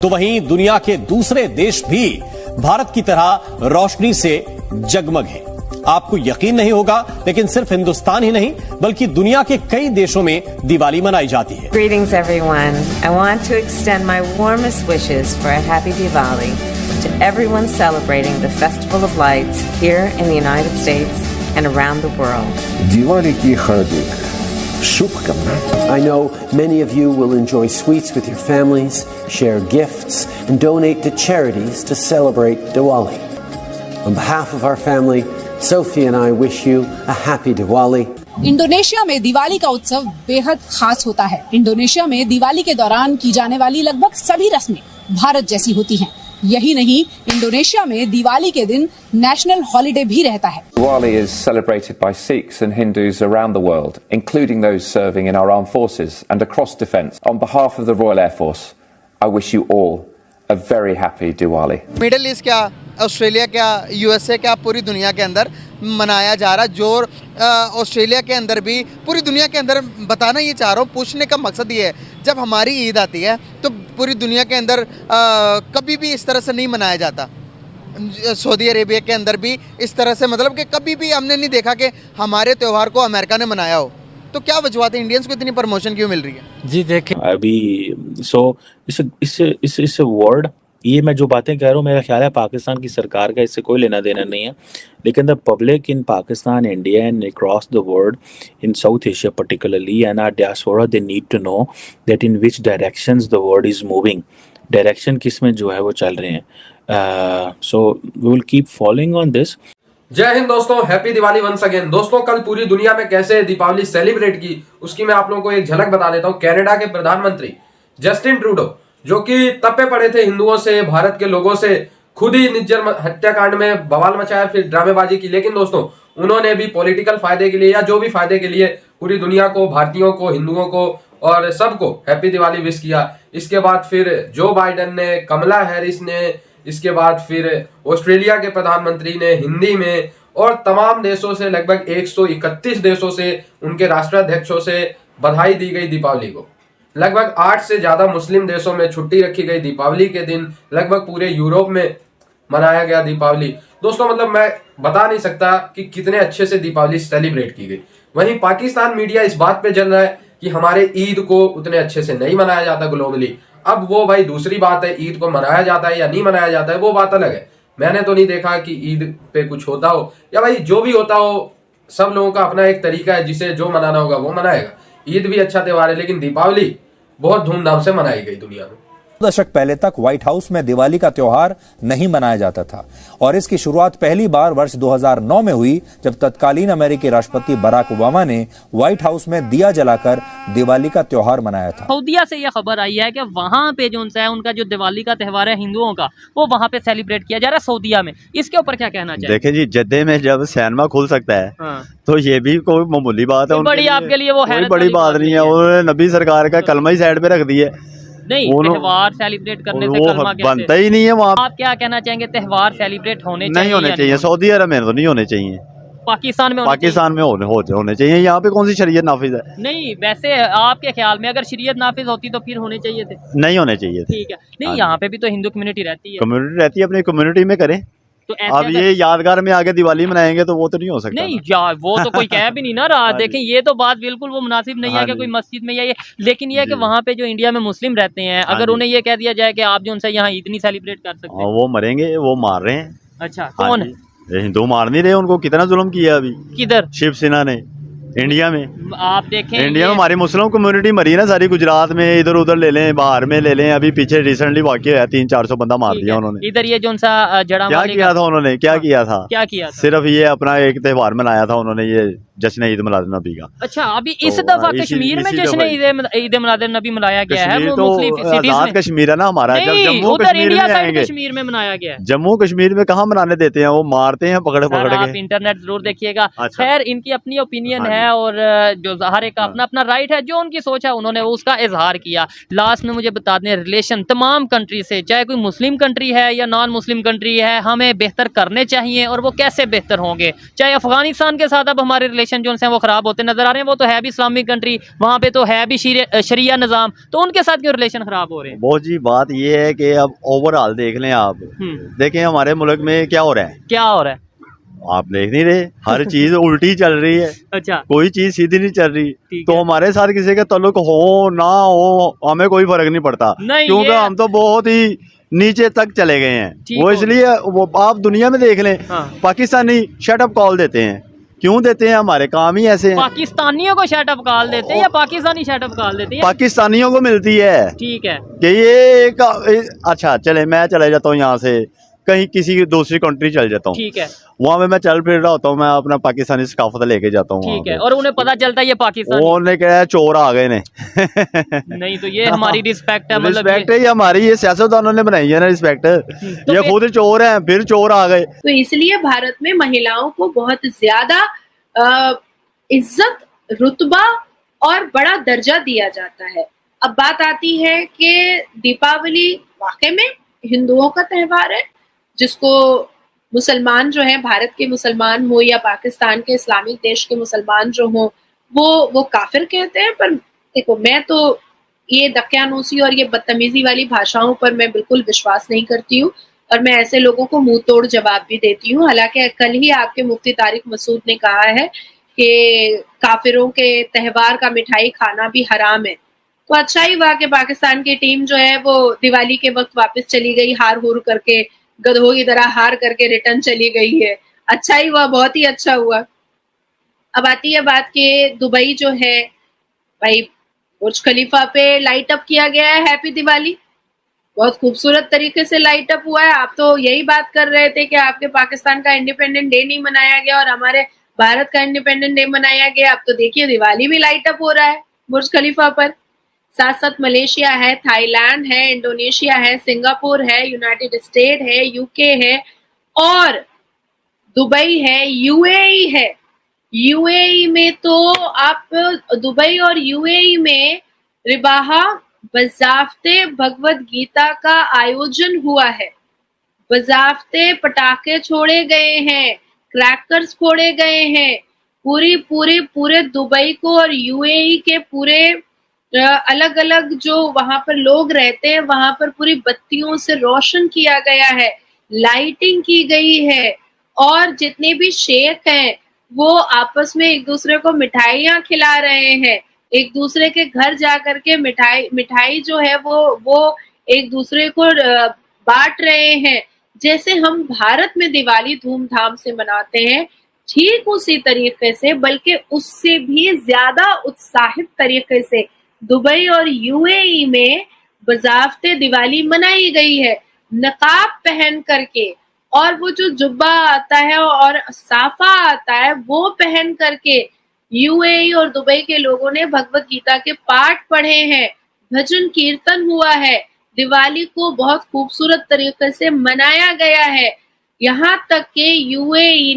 तो वहीं दुनिया के दूसरे देश भी भारत की तरह रोशनी से जगमग हैं। आपको यकीन नहीं होगा, लेकिन सिर्फ हिंदुस्तान ही नहीं बल्कि दुनिया के कई देशों में दिवाली मनाई जाती है। Greetings everyone. I want to extend my warmest wishes for a happy Diwali to everyone celebrating the Festival of Lights here in the United States and around the world. Diwali ki hardik shubhkamnaएं. I know many of you will enjoy sweets with your families, share gifts, and donate to charities to celebrate Diwali. On behalf of our family, Sophie and I wish you a happy Diwali. Indonesia में दिवाली का उत्सव बेहद खास होता है। Indonesia में दिवाली के दौरान की जाने वाली लगभग सभी रस्में भारत जैसी होती हैं। यही नहीं, इंडोनेशिया में दिवाली के दिन नेशनल हॉलिडे भी रहता है। Diwali is celebrated by Sikhs and Hindus around the world, including those serving in our armed forces and across defence. On behalf of the Royal Air Force, I wish you all a very happy Diwali. Middle east क्या, Australia क्या, USA क्या, पूरी दुनिया के अंदर मनाया जा रहा, जो ऑस्ट्रेलिया के अंदर भी, पूरी दुनिया के अंदर बताना ये चाह रहा हूँ, पूछने का मकसद ये है, जब हमारी ईद आती है तो पूरी दुनिया के अंदर कभी भी इस तरह से नहीं मनाया जाता। सऊदी अरेबिया के अंदर भी इस तरह से, मतलब कि कभी भी हमने नहीं देखा कि हमारे त्यौहार को अमेरिका ने मनाया हो। तो क्या वजूहत है, इंडियंस को इतनी प्रमोशन क्यों मिल रही है? जी देखें, अभी इस वर्ड, ये मैं जो बातें कह रहा हूँ, मेरा ख्याल है पाकिस्तान की सरकार का इससे कोई लेना देना नहीं है, लेकिन the public in Pakistan, India and across the world, in South Asia particularly and our diaspora, they need to know that in which directions the world is moving, direction किस में जो है वो चल रहे हैं। So we will keep following on this. जय हिंद दोस्तों, हैप्पी दिवाली वंस अगेन। दोस्तों, कल पूरी दुनिया में कैसे दीपावली सेलिब्रेट की उसकी मैं आप लोगों को एक झलक बता देता हूँ। कनाडा के प्रधानमंत्री जस्टिन ट्रूडो, जो कि तप्पे पड़े थे हिंदुओं से, भारत के लोगों से, खुद ही निर्जन हत्याकांड में बवाल मचाया, फिर ड्रामेबाजी की, लेकिन दोस्तों उन्होंने भी पॉलिटिकल फायदे के लिए या जो भी फायदे के लिए पूरी दुनिया को, भारतीयों को, हिंदुओं को और सबको हैप्पी दिवाली विश किया। इसके बाद फिर जो बाइडन ने, कमला हैरिस ने, इसके बाद फिर ऑस्ट्रेलिया के प्रधानमंत्री ने हिंदी में, और तमाम देशों से, लगभग 131 देशों से, उनके राष्ट्राध्यक्षों से बधाई दी गई दीपावली को। लगभग 8 से ज्यादा मुस्लिम देशों में छुट्टी रखी गई दीपावली के दिन। लगभग पूरे यूरोप में मनाया गया दीपावली। दोस्तों, मतलब मैं बता नहीं सकता कि कितने अच्छे से दीपावली सेलिब्रेट की गई। वहीं पाकिस्तान मीडिया इस बात पे जल रहा है कि हमारे ईद को उतने अच्छे से नहीं मनाया जाता ग्लोबली। अब वो भाई दूसरी बात है, ईद को मनाया जाता है या नहीं मनाया जाता है वो बात अलग है। मैंने तो नहीं देखा कि ईद पे कुछ होता हो, या भाई जो भी होता हो, सब लोगों का अपना एक तरीका है, जिसे जो मनाना होगा वो मनाएगा। ईद भी अच्छा त्योहार है, लेकिन दीपावली बहुत धूमधाम से मनाई गई दुनिया में। दशक पहले तक व्हाइट हाउस में दिवाली का त्योहार नहीं मनाया जाता था, और इसकी शुरुआत पहली बार वर्ष 2009 में हुई, जब तत्कालीन अमेरिकी राष्ट्रपति बराक ओबामा ने व्हाइट हाउस में दिया जलाकर दिवाली का त्योहार मनाया था। सऊदीया से यह खबर आई है कि वहाँ पे जो है उनका जो दिवाली का त्योहार है हिंदुओं का, वो वहाँ पे सेलिब्रेट किया जा रहा है सऊदीया में। इसके ऊपर क्या कहना चाहिए? देखें जी, जद्दे में जब सिनेमा खुल सकता है तो ये भी कोई मामूली बात है, बड़ी आपके लिए वो कोई बड़ी बात नहीं है। उन्होंने नबी सरकार का कलमा ही साइड पे रख दिया। नहीं, त्योहार सेलिब्रेट करने से कलमा कैसे बनता ही नहीं है वहाँ। आप क्या कहना चाहेंगे, त्योहार सेलिब्रेट होने चाहिए? नहीं होने चाहिए, सऊदी अरब में तो नहीं होने चाहिए, पाकिस्तान में होने चाहिए। यहाँ पे कौन सी शरीयत नाफिज है? नहीं, वैसे आपके ख्याल में अगर शरीयत नाफिज होती तो फिर होने चाहिए थे? नहीं होने चाहिए। ठीक है, नहीं यहाँ पे भी तो हिंदू कम्युनिटी रहती है, अपनी कम्युनिटी में करें। तो अब ये यादगार में आगे दिवाली मनाएंगे तो वो तो नहीं हो सकता। नहीं यार, वो तो कोई कह भी नहीं ना रहा। देखें, ये तो बात बिल्कुल वो मुनासिब नहीं है कि कोई मस्जिद में या ये, लेकिन ये है कि वहाँ पे जो इंडिया में मुस्लिम रहते हैं, अगर उन्हें ये कह दिया जाए कि आप जो उनसे यहाँ ईद नहीं सेलिब्रेट कर सकते, वो मरेंगे, वो मार रहे हैं। अच्छा, कौन है? हिंदू मार नहीं रहे, उनको कितना जुल्म किया अभी। किधर? शिवसेना ने इंडिया में। आप देखें, इंडिया में हमारी मुस्लिम कम्युनिटी मरी ना सारी, गुजरात में, इधर उधर ले लें, बाहर में ले लें। अभी पीछे रिसेंटली वाकई है, 300-400 बंदा मार दिया उन्होंने। इधर ये जो सा जड़ा क्या किया था उन्होंने, क्या किया था? सिर्फ ये अपना एक त्योहार मनाया था उन्होंने, ये जश्न ईद मिलाद नबी का। अच्छा, अभी इस दफा कश्मीर में जश्न ईद मिलाद नबी मनाया गया है। आजाद कश्मीर है ना हमारा, जम्मू कश्मीर में मनाया गया है। जम्मू कश्मीर में कहाँ मनाने देते हैं, वो मारते हैं पकड़ के। आप इंटरनेट जरूर देखिएगा। खैर, इनकी अपनी ओपिनियन है और जो हर एक का अपना अपना राइट है, जो उनकी सोच है उन्होंने उसका इजहार किया। लास्ट में मुझे बता दें, रिलेशन तमाम कंट्री से, चाहे कोई मुस्लिम कंट्री है या नॉन मुस्लिम कंट्री है, हमें बेहतर करने चाहिए। और वो कैसे बेहतर होंगे? चाहे अफगानिस्तान के साथ अब हमारे रिलेशन जो उनसे वो खराब होते नजर आ रहे हैं? वो तो है भी इस्लामिक कंट्री, वहाँ पे तो है भी शरिया निज़ाम, तो उनके साथ क्यों रिलेशन खराब हो रहे हैं? बहुत जी बात ये है कि अब ओवरऑल देख लें आप, देखें हमारे मुल्क में क्या हो रहा है, क्या हो रहा है आप देख नहीं रहे, हर चीज उल्टी चल रही है। अच्छा, कोई चीज सीधी नहीं चल रही। तो हमारे साथ किसी का ताल्लुक हो ना हो हमें कोई फर्क नहीं पड़ता, क्योंकि हम तो बहुत ही नीचे तक चले गए हैं। वो इसलिए वो आप दुनिया में देख लें, पाकिस्तानी शट अप कॉल देते हैं। क्यों देते हैं? हमारे काम ही ऐसे हैं। पाकिस्तानियों को शट अप कॉल देते हैं या पाकिस्तानी शट अप कॉल देते हैं? पाकिस्तानियों को मिलती है। ठीक है कि ये अच्छा चले, मैं चले जाता हूँ यहाँ से कहीं किसी दूसरी कंट्री चल जाता हूँ, ठीक है, वहाँ पे मैं चल फिर रहा होता हूँ, मैं अपना पाकिस्तानी सकाफत लेके जाता हूँ, ठीक है, और उन्हें पता चलता है ये पाकिस्तान, उन्होंने कहा चोर आ गए ने। नहीं तो ये हमारी रिस्पेक्ट है, मतलब रिस्पेक्ट है ये हमारी, ये सियासतदानों ने बनाई है ना रिस्पेक्ट। ये खुद चोर हैं फिर चोर आ गए। तो इसलिए भारत में महिलाओं को बहुत ज्यादा इज्जत, रुतबा और बड़ा दर्जा दिया जाता है। अब बात आती है कि दीपावली वाकई में हिंदुओं का त्योहार है, जिसको मुसलमान जो है, भारत के मुसलमान हो या पाकिस्तान के इस्लामिक देश के मुसलमान जो हो, वो काफिर कहते हैं। पर देखो, मैं तो ये दकियानूसी और ये बदतमीजी वाली भाषाओं पर मैं बिल्कुल विश्वास नहीं करती हूँ, और मैं ऐसे लोगों को मुंह तोड़ जवाब भी देती हूँ। हालांकि कल ही आपके मुफ्ती तारिक मसूद ने कहा है कि काफिरों के त्योहार का मिठाई खाना भी हराम है। तो अच्छा ही हुआ कि पाकिस्तान की टीम जो है वो दिवाली के वक्त वापस चली गई, हार हुर करके, गधों की तरह हार करके रिटर्न चली गई है। अच्छा ही हुआ, बहुत ही अच्छा हुआ। अब आती है बात कि दुबई जो है भाई, बुर्ज खलीफा पे लाइट अप किया गया है हैप्पी दिवाली, बहुत खूबसूरत तरीके से लाइट अप हुआ है। आप तो यही बात कर रहे थे कि आपके पाकिस्तान का इंडिपेंडेंट डे नहीं मनाया गया और हमारे भारत का इंडिपेंडेंट डे मनाया गया। अब तो देखिए दिवाली भी लाइट अप हो रहा है बुर्ज खलीफा पर। साथ साथ मलेशिया है, थाईलैंड है, इंडोनेशिया है, सिंगापुर है, यूनाइटेड स्टेट है, यूके है और दुबई है, यूएई है। यूएई में तो आप दुबई और यूएई में रिबाहा बजाफ्ते भगवत गीता का आयोजन हुआ है। बजाफ्ते पटाखे छोड़े गए हैं, क्रैकर्स फोड़े गए हैं। पूरे दुबई को और यूएई के पूरे अलग अलग जो वहां पर लोग रहते हैं वहां पर पूरी बत्तियों से रोशन किया गया है, लाइटिंग की गई है और जितने भी शेख हैं वो आपस में एक दूसरे को मिठाइयां खिला रहे हैं। एक दूसरे के घर जा करके मिठाई जो है वो एक दूसरे को बांट रहे हैं। जैसे हम भारत में दिवाली धूमधाम से मनाते हैं, ठीक उसी तरीके से बल्कि उससे भी ज्यादा उत्साहित तरीके से दुबई और यूएई में बजाफ्ते दिवाली मनाई गई है। नकाब पहन करके और वो जो जुब्बा आता है और साफा आता है वो पहन करके यूएई और दुबई के लोगों ने भगवत गीता के पाठ पढ़े हैं, भजन कीर्तन हुआ है, दिवाली को बहुत खूबसूरत तरीके से मनाया गया है। यहाँ तक कि यूएई